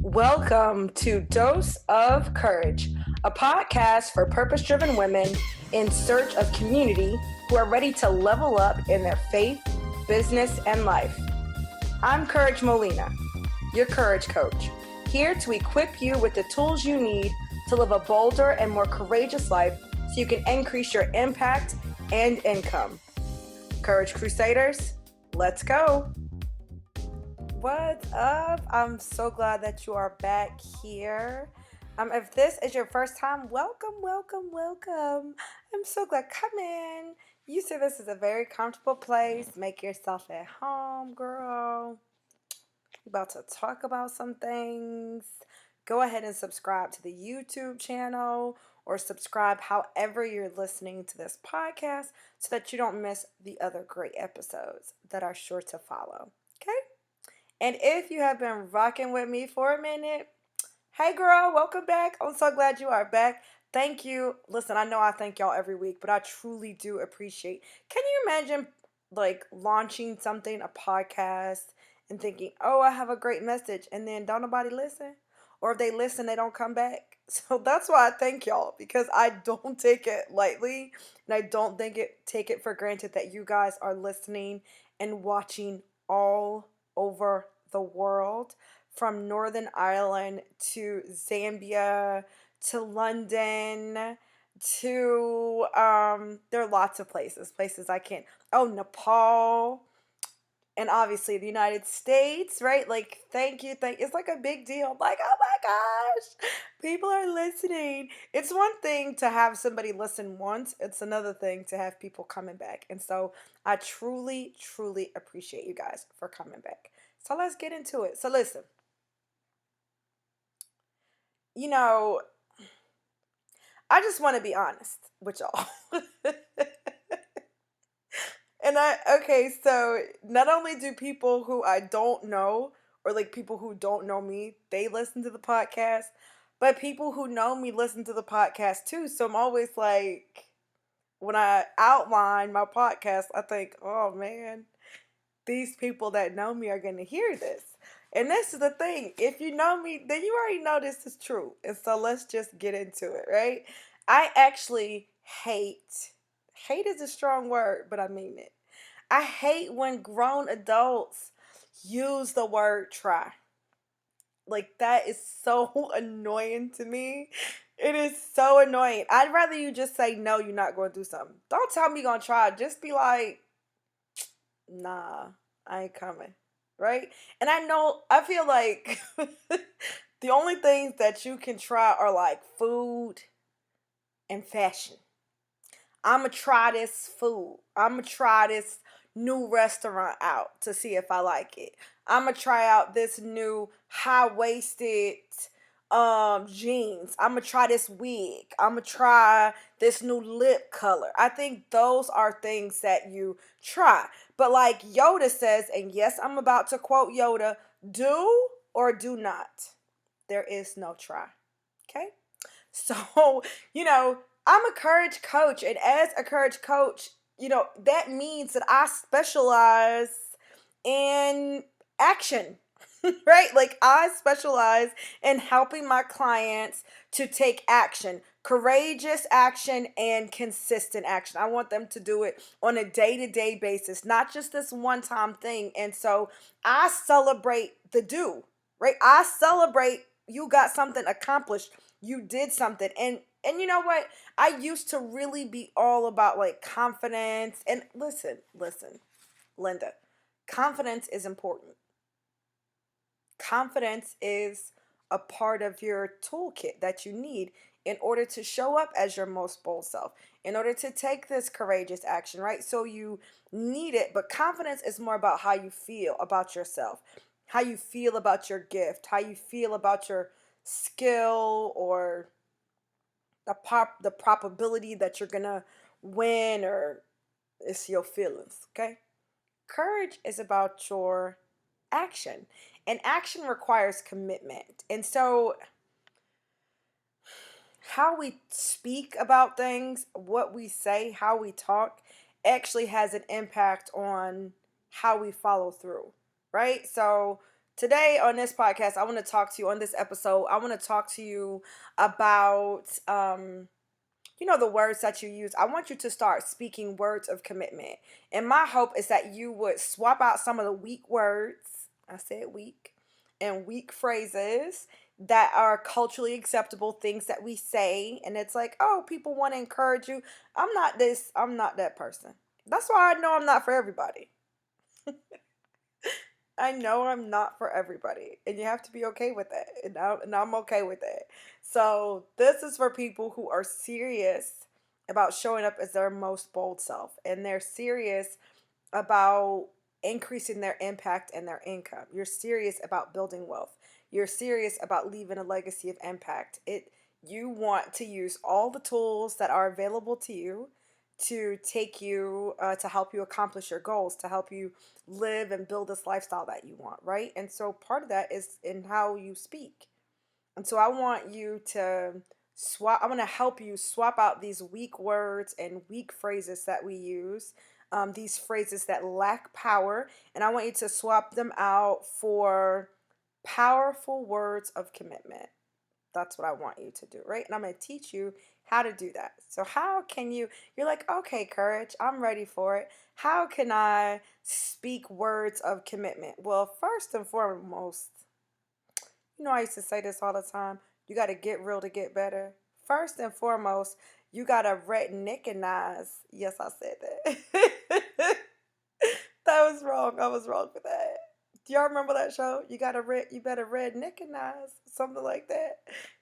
Welcome to Dose of Courage, a podcast for purpose driven women in search of community who are ready to level up in their faith, business, and life. I'm Courage Molina, your courage coach, here to equip you with the tools you need to live a bolder and more courageous life so you can increase your impact and income. Courage Crusaders, let's go. What's up? I'm so glad that you are back here. If this is your first time, welcome. I'm so glad. Come in. You see, this is a very comfortable place. Make yourself at home, girl. We're about to talk about some things. Go ahead and subscribe to the YouTube channel or subscribe however you're listening to this podcast so that you don't miss the other great episodes that are sure to follow. Okay? And if you have been rocking with me for a minute, hey girl, welcome back. I'm so glad you are back. Thank you. Listen, I know I thank y'all every week, but I truly do appreciate. Can you imagine launching something, a podcast, and thinking, oh, I have a great message, and then don't nobody listen? Or if they listen, they don't come back. So that's why I thank y'all, because I don't take it lightly, and I don't take it for granted that you guys are listening and watching all over the world, from Northern Ireland to Zambia to London to there are lots of places I can't. Oh, Nepal, and obviously the United States, right? Like, thank you. It's like a big deal. Like, oh my gosh, people are listening. It's one thing to have somebody listen once, it's another thing to have people coming back. And so I truly, truly appreciate you guys for coming back. So let's get into it. So listen, you know, I just want to be honest with y'all. Okay, so not only do people who I don't know, or like people who don't know me, they listen to the podcast, but people who know me listen to the podcast too. So I'm always like, when I outline my podcast, I think, oh man, these people that know me are going to hear this. And this is the thing. If you know me, then you already know this is true. And so let's just get into it, right? I actually hate is a strong word, but I mean it. I hate when grown adults use the word try. Like, that is so annoying to me. It is so annoying. I'd rather you just say, no, you're not going to do something. Don't tell me you're going to try. Just be like, nah, I ain't coming. Right? And I feel like the only things that you can try are like food and fashion. I'm going to try this food. I'm going to try this new restaurant out to see if I like it. I'm going to try out this new high-waisted jeans. I'm going to try this wig. I'm going to try this new lip color. I think those are things that you try. But like Yoda says, and yes, I'm about to quote Yoda, do or do not. There is no try. Okay? So, I'm a courage coach, and as a courage coach, that means that I specialize in action, right? Like, I specialize in helping my clients to take action, courageous action and consistent action. I want them to do it on a day-to-day basis, not just this one-time thing. And so I celebrate the do, right? I celebrate you got something accomplished. You did something. And you know what? I used to really be all about like confidence. And listen, Linda, confidence is important. Confidence is a part of your toolkit that you need in order to show up as your most bold self, in order to take this courageous action, right? So you need it, but confidence is more about how you feel about yourself, how you feel about your gift, how you feel about your skill, or the probability that you're gonna win, or it's your feelings, okay? Courage is about your action, and action requires commitment. And so how we speak about things, what we say, how we talk, actually has an impact on how we follow through, right? So Today on this podcast, I want to talk to you on this episode. I want to talk to you about the words that you use. I want you to start speaking words of commitment. And my hope is that you would swap out some of the weak words. I said weak and weak phrases that are culturally acceptable things that we say, and it's like, oh, people want to encourage you. I'm not this, I'm not that person. That's why I know I'm not for everybody. I know I'm not for everybody, and you have to be okay with that. And I'm okay with that. So, this is for people who are serious about showing up as their most bold self, and they're serious about increasing their impact and their income. You're serious about building wealth. You're serious about leaving a legacy of impact. You want to use all the tools that are available to you to take you to help you accomplish your goals, to help you live and build this lifestyle that you want, right? And so part of that is in how you speak. And so I want you to I'm going to help you swap out these weak words and weak phrases that we use, these phrases that lack power, and I want you to swap them out for powerful words of commitment. That's what I want you to do, right? And I'm going to teach you how to do that. So how can you're like, okay, courage, I'm ready for it. How can I speak words of commitment? Well, first and foremost, I used to say this all the time. You got to get real to get better. First and foremost, you got to recognize. Yes, I said that. That was wrong. I was wrong for that. Do y'all remember that show? You better recognize something like that.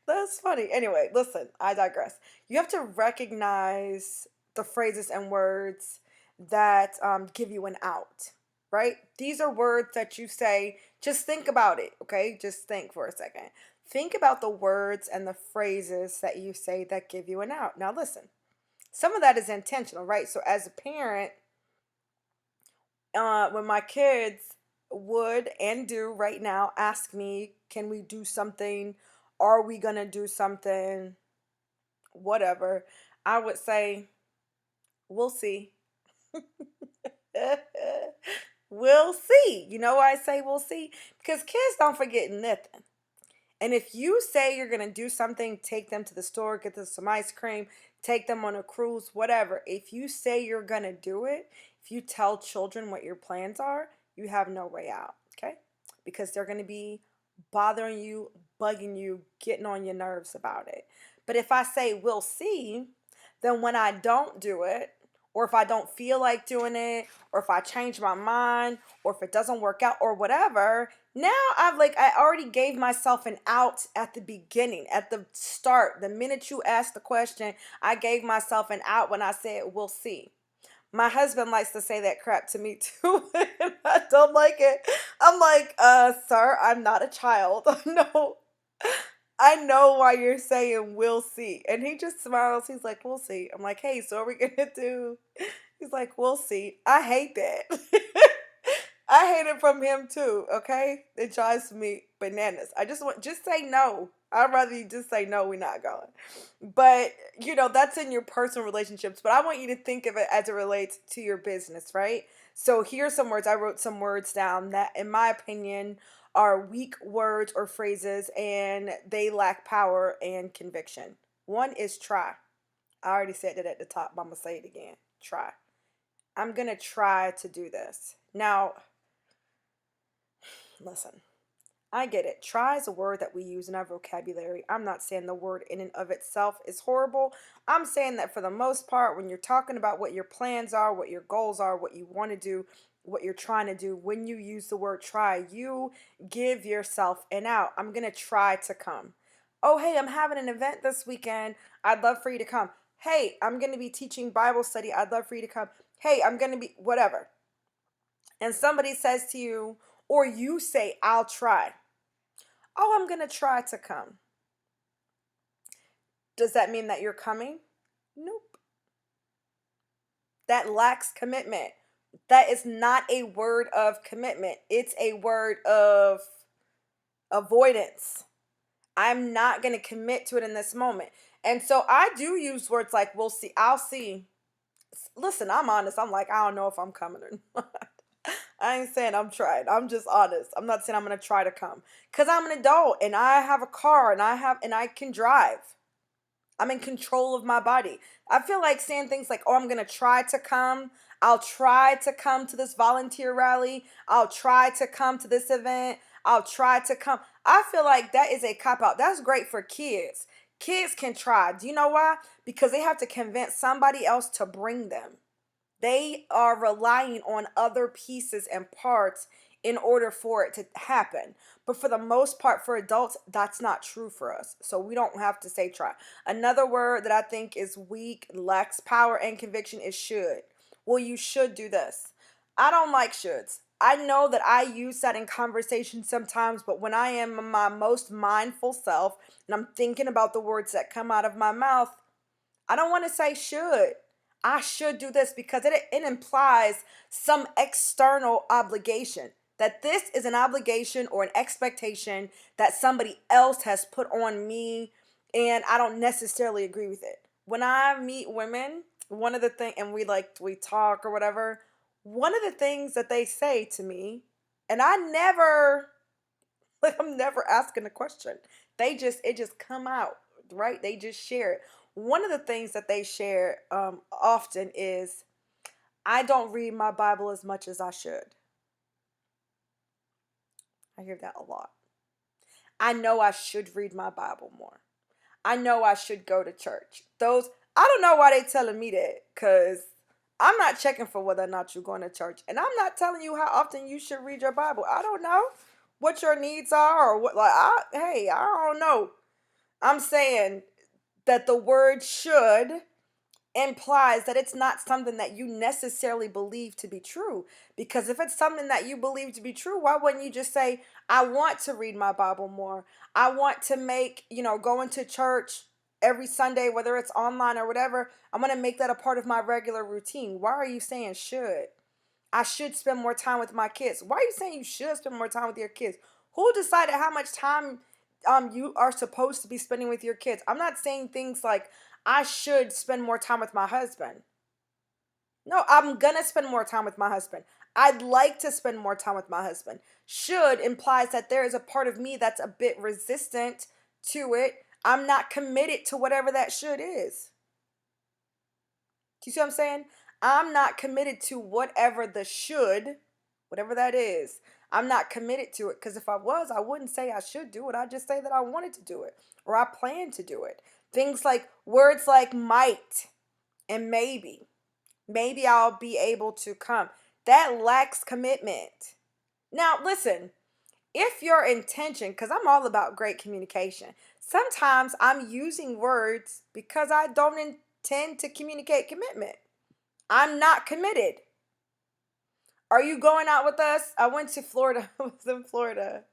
That's funny. Anyway, listen, I digress. You have to recognize the phrases and words that give you an out, right? These are words that you say. Just think about it, okay? Just think for a second. Think about the words and the phrases that you say that give you an out. Now, listen, some of that is intentional, right? So, as a parent, when my kids would and do right now ask me, can we do something? Are we going to do something? Whatever. I would say, we'll see. We'll see. You know why I say we'll see? Because kids don't forget nothing. And if you say you're going to do something, take them to the store, get them some ice cream, take them on a cruise, whatever. If you say you're going to do it, if you tell children what your plans are, you have no way out, okay? Because they're going to be bothering you, bugging you, getting on your nerves about it. But if I say we'll see, then when I don't do it, or if I don't feel like doing it, or if I change my mind, or if it doesn't work out, or whatever, now I already gave myself an out at the beginning, at the start. The minute you asked the question, I gave myself an out when I said we'll see. My husband likes to say that crap to me too, and I don't like it. I'm like, sir, I'm not a child. No, I know why you're saying we'll see. And he just smiles. He's like, we'll see. I'm like, hey, so are we gonna do? He's like, we'll see. I hate that. I hate it from him too, okay? It drives me bananas. Just say no. I'd rather you just say no, we're not going. But, that's in your personal relationships. But I want you to think of it as it relates to your business, right? So here's some words. I wrote some words down that, in my opinion, are weak words or phrases, and they lack power and conviction. One is try. I already said it at the top, but I'm going to say it again. Try. I'm going to try to do this. Now, listen, I get it. Try is a word that we use in our vocabulary. I'm not saying the word in and of itself is horrible. I'm saying that for the most part, when you're talking about what your plans are, what your goals are, what you want to do, what you're trying to do, when you use the word try, you give yourself an out. I'm going to try to come. Oh, hey, I'm having an event this weekend. I'd love for you to come. Hey, I'm going to be teaching Bible study. I'd love for you to come. Hey, I'm going to be whatever. And somebody says to you, or you say, I'll try. Oh, I'm going to try to come. Does that mean that you're coming? Nope. That lacks commitment. That is not a word of commitment. It's a word of avoidance. I'm not going to commit to it in this moment. And so I do use words like we'll see, I'll see. Listen, I'm honest. I'm like, I don't know if I'm coming or not. I ain't saying I'm trying. I'm just honest. I'm not saying I'm gonna try to come. Cause I'm an adult and I have a car and I can drive. I'm in control of my body. I feel like saying things like, oh, I'm going to try to come. I'll try to come to this volunteer rally. I'll try to come to this event. I'll try to come. I feel like that is a cop out. That's great for kids. Kids can try. Do you know why? Because they have to convince somebody else to bring them. They are relying on other pieces and parts in order for it to happen. But for the most part, for adults, that's not true for us. So we don't have to say try. Another word that I think is weak, lacks power and conviction is should. Well, you should do this. I don't like shoulds. I know that I use that in conversation sometimes, but when I am my most mindful self and I'm thinking about the words that come out of my mouth, I don't want to say should. I should do this because it implies some external obligation. That this is an obligation or an expectation that somebody else has put on me, and I don't necessarily agree with it. When I meet women, one of the things, and we talk or whatever, one of the things that they say to me, and I never, like I'm never asking a question. It just come out, right? They just share it. One of the things that they share often is, I don't read my Bible as much as I should. I hear that a lot. I know I should read my Bible more. I know I should go to church. I don't know why they telling me that, because I'm not checking for whether or not you're going to church. And I'm not telling you how often you should read your Bible. I don't know what your needs are or what, hey, I don't know. I'm saying that the word should implies that it's not something that you necessarily believe to be true. Because if it's something that you believe to be true, why wouldn't you just say, I want to read my Bible more? I want to make, going to church every Sunday, whether it's online or whatever, I'm going to make that a part of my regular routine. Why are you saying should? I should spend more time with my kids. Why are you saying you should spend more time with your kids? Who decided how much time you are supposed to be spending with your kids? I'm not saying things like I should spend more time with my husband. No, I'm gonna spend more time with my husband. I'd like to spend more time with my husband. Should implies that there is a part of me that's a bit resistant to it. I'm not committed to whatever that should is. Do you see what I'm saying? I'm not committed to whatever the should, whatever that is. I'm not committed to it, because if I was, I wouldn't say I should do it. I'd just say that I wanted to do it or I plan to do it. Things like words like might and maybe. Maybe I'll be able to come. That lacks commitment. Now, listen, if your intention, because I'm all about great communication, sometimes I'm using words because I don't intend to communicate commitment. I'm not committed. Are you going out with us? I went to Florida. I was in Florida.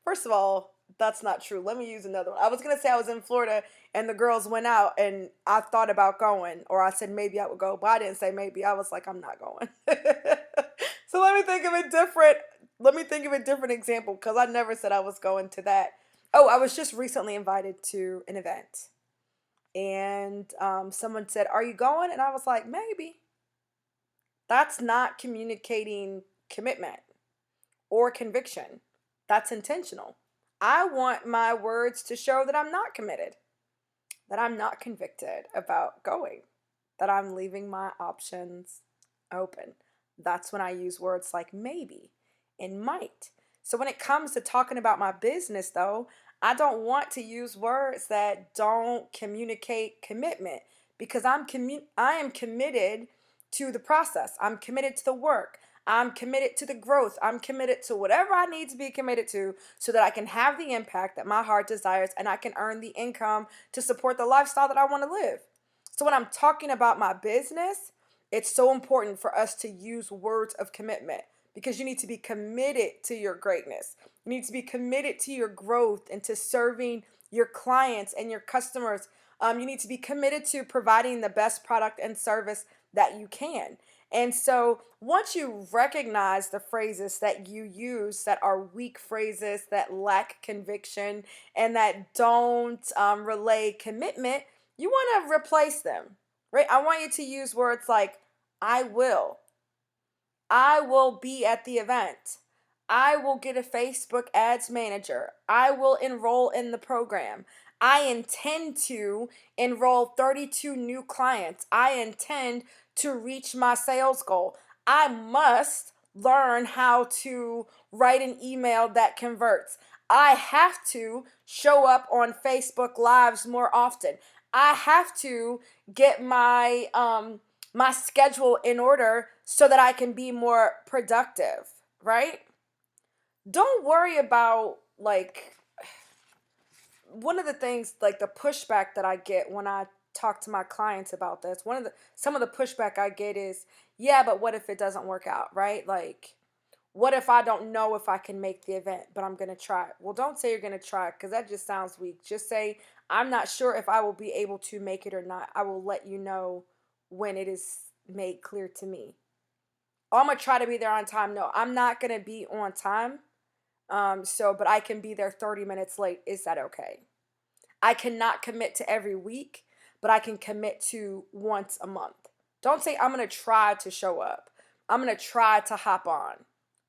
First of all, that's not true. Let me use another one. I was going to say I was in Florida and the girls went out and I thought about going, or I said maybe I would go, but I didn't say maybe. I was like, I'm not going. So let me think of a different example, because I never said I was going to that. Oh, I was just recently invited to an event and someone said, are you going? And I was like, maybe. That's not communicating commitment or conviction. That's intentional. I want my words to show that I'm not committed, that I'm not convicted about going, that I'm leaving my options open. That's when I use words like maybe and might. So when it comes to talking about my business, though, I don't want to use words that don't communicate commitment, because I am committed to the process. I'm committed to the work. I'm committed to the growth. I'm committed to whatever I need to be committed to so that I can have the impact that my heart desires and I can earn the income to support the lifestyle that I want to live. So when I'm talking about my business, it's so important for us to use words of commitment, because you need to be committed to your greatness. You need to be committed to your growth and to serving your clients and your customers. You need to be committed to providing the best product and service that you can. And so once you recognize the phrases that you use that are weak phrases, that lack conviction, and that don't relay commitment, you want to replace them, right? I want you to use words like I will, I will be at the event. I will get a Facebook ads manager. I will enroll in the program. I intend to enroll 32 new clients. I intend to reach my sales goal. I must learn how to write an email that converts. I have to show up on Facebook Lives more often. I have to get my schedule in order so that I can be more productive, right? Don't worry about like one of the things, like the pushback that I get when I talk to my clients about this. Some of the pushback I get is, yeah, but what if it doesn't work out, right? Like, what if I don't know if I can make the event, but I'm going to try? Well, don't say you're going to try because that just sounds weak. Just say, I'm not sure if I will be able to make it or not. I will let you know when it is made clear to me. Oh, I'm going to try to be there on time. No, I'm not going to be on time. But I can be there 30 minutes late. Is that okay? I cannot commit to every week, but I can commit to once a month. Don't say I'm going to try to show up. I'm going to try to hop on.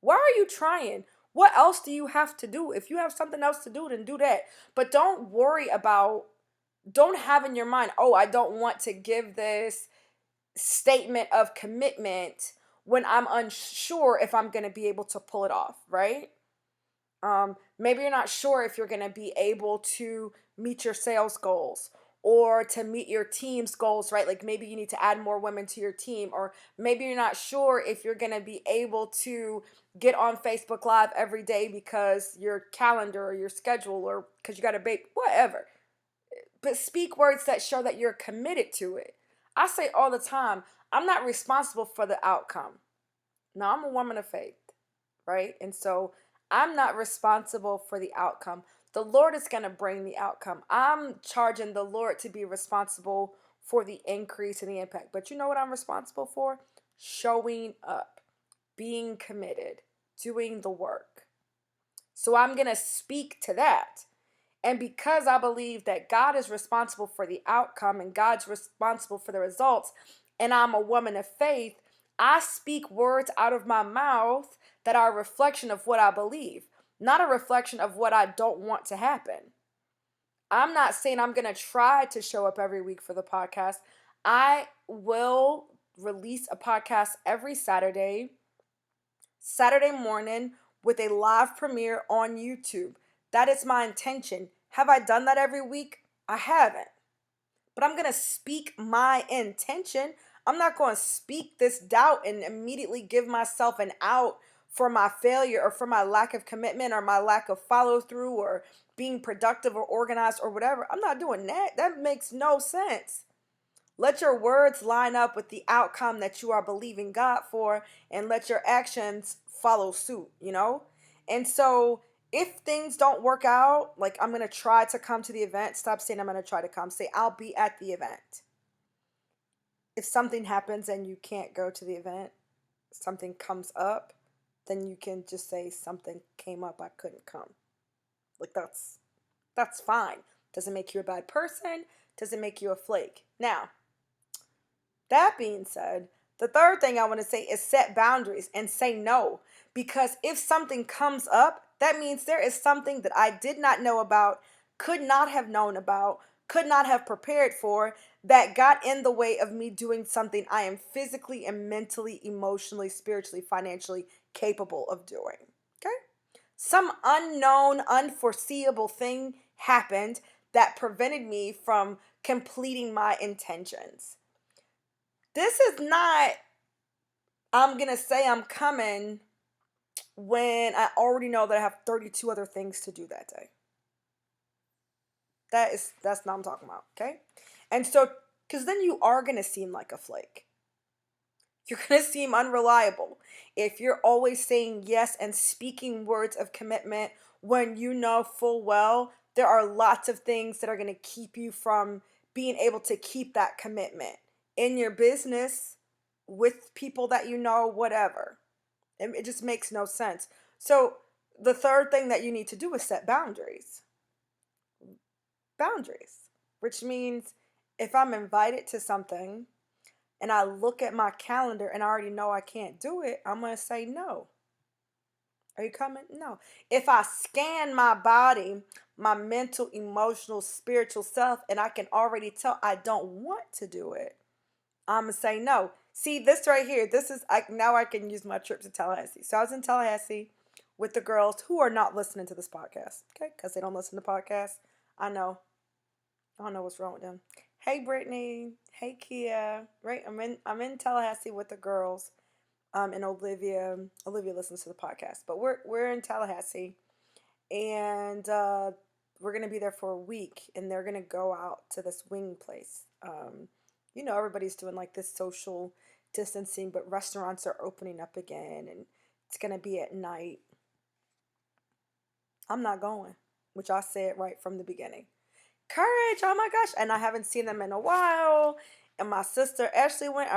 Why are you trying? What else do you have to do? If you have something else to do, then do that. But don't have in your mind, oh, I don't want to give this statement of commitment when I'm unsure if I'm going to be able to pull it off, right? Maybe you're not sure if you're going to be able to meet your sales goals or to meet your team's goals, right? Like maybe you need to add more women to your team, or maybe you're not sure if you're going to be able to get on Facebook Live every day because your calendar or your schedule or because you got a baby, whatever. But speak words that show that you're committed to it. I say all the time, I'm not responsible for the outcome. Now, I'm a woman of faith, right? And so I'm not responsible for the outcome. The Lord is going to bring the outcome. I'm charging the Lord to be responsible for the increase and the impact. But you know what I'm responsible for? Showing up, being committed, doing the work. So I'm going to speak to that. And because I believe that God is responsible for the outcome and God's responsible for the results, and I'm a woman of faith, I speak words out of my mouth that are a reflection of what I believe, not a reflection of what I don't want to happen. I'm not saying I'm going to try to show up every week for the podcast. I will release a podcast every Saturday morning with a live premiere on YouTube. That is my intention. Have I done that every week? I haven't. But I'm going to speak my intention. I'm not going to speak this doubt and immediately give myself an out for my failure or for my lack of commitment or my lack of follow through or being productive or organized or whatever. I'm not doing that. That makes no sense. Let your words line up with the outcome that you are believing God for, and let your actions follow suit, you know? And so if things don't work out, like I'm going to try to come to the event, stop saying I'm going to try to come. Say I'll be at the event. If something happens and you can't go to the event, something comes up, then you can just say something came up, I couldn't come. Like that's fine. Doesn't make you a bad person, doesn't make you a flake. Now, that being said, the third thing I want to say is set boundaries and say no. Because if something comes up, that means there is something that I did not know about, could not have known about, could not have prepared for, that got in the way of me doing something I am physically and mentally, emotionally, spiritually, financially capable of doing. Okay? Some unknown, unforeseeable thing happened that prevented me from completing my intentions. This is not, I'm going to say I'm coming when I already know that I have 32 other things to do that day. That's not what I'm talking about, okay? And so, because then you are going to seem like a flake. You're going to seem unreliable if you're always saying yes and speaking words of commitment when you know full well there are lots of things that are going to keep you from being able to keep that commitment in your business, with people that you know, whatever. It just makes no sense. So the third thing that you need to do is set boundaries. Boundaries, which means if I'm invited to something and I look at my calendar and I already know I can't do it, I'm going to say no. Are you coming? No. If I scan my body, my mental, emotional, spiritual self, and I can already tell I don't want to do it, I'm going to say no. See, this right here, this is, now I can use my trip to Tallahassee. So I was in Tallahassee with the girls who are not listening to this podcast, okay? Because they don't listen to podcasts. I know. I don't know what's wrong with them. Hey, Brittany. Hey, Kia. Right? I'm in Tallahassee with the girls. And Olivia listens to the podcast, but we're in Tallahassee, and we're gonna be there for a week, and they're gonna go out to this wing place. Everybody's doing like this social distancing, but restaurants are opening up again, and it's gonna be at night. I'm not going, which I said right from the beginning. Courage, oh my gosh. And I haven't seen them in a while. And our sister Ashley went.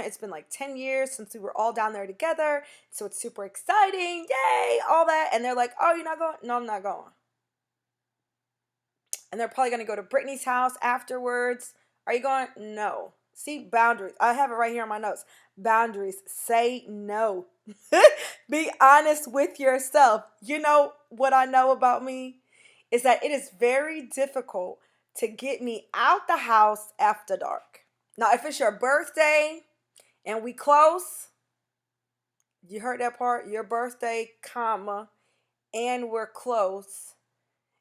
It's been like 10 years since we were all down there together. So it's super exciting. Yay, all that. And they're like, oh, you're not going? No, I'm not going. And they're probably going to go to Brittany's house afterwards. Are you going? No. See, boundaries. I have it right here on my notes. Boundaries. Say no. Be honest with yourself. You know what I know about me is that it is very difficult to get me out the house after dark. Now, if it's your birthday and we close, you heard that part? Your birthday, comma, and we're close.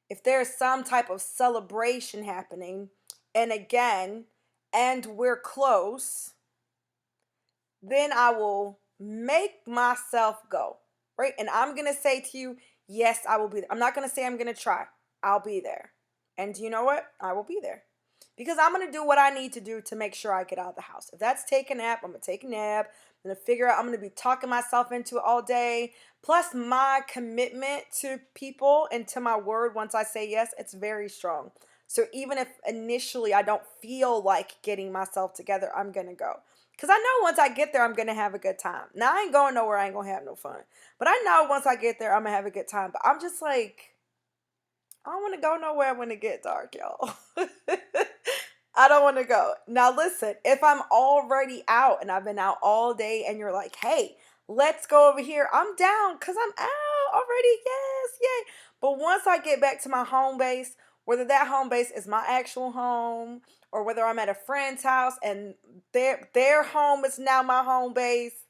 If there's some type of celebration happening, and again, and we're close, then I will make myself go, right? And I'm going to say to you, yes, I will be there. I'm not going to say I'm going to try. I'll be there. And you know what? I will be there. Because I'm going to do what I need to do to make sure I get out of the house. If that's take a nap, I'm going to take a nap. I'm going to figure out, I'm going to be talking myself into it all day. Plus, my commitment to people and to my word once I say yes, it's very strong. So even if initially I don't feel like getting myself together, I'm going to go. Because I know once I get there, I'm going to have a good time. Now, I ain't going nowhere. I ain't going to have no fun. But I know once I get there, I'm going to have a good time. But I'm just like, I don't want to go nowhere when it get dark, y'all. I don't want to go. Now, listen, if I'm already out and I've been out all day and you're like, hey, let's go over here, I'm down because I'm out already. Yes, yay. But once I get back to my home base, whether that home base is my actual home or whether I'm at a friend's house and their home is now my home base,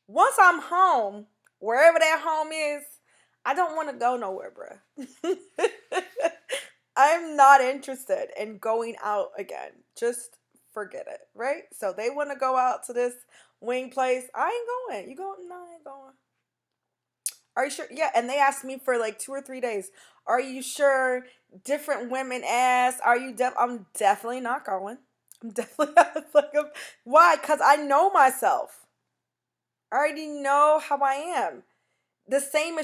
once I'm home, wherever that home is, I don't want to go nowhere, bruh. I'm not interested in going out again. Just forget it, right? So they want to go out to this wing place. I ain't going. You going? No, I ain't going. Are you sure? Yeah, and they asked me for like 2 or 3 days. Are you sure? Different women asked. Are you? I'm definitely not going. I'm definitely why? Because I know myself. I already know how I am. The same as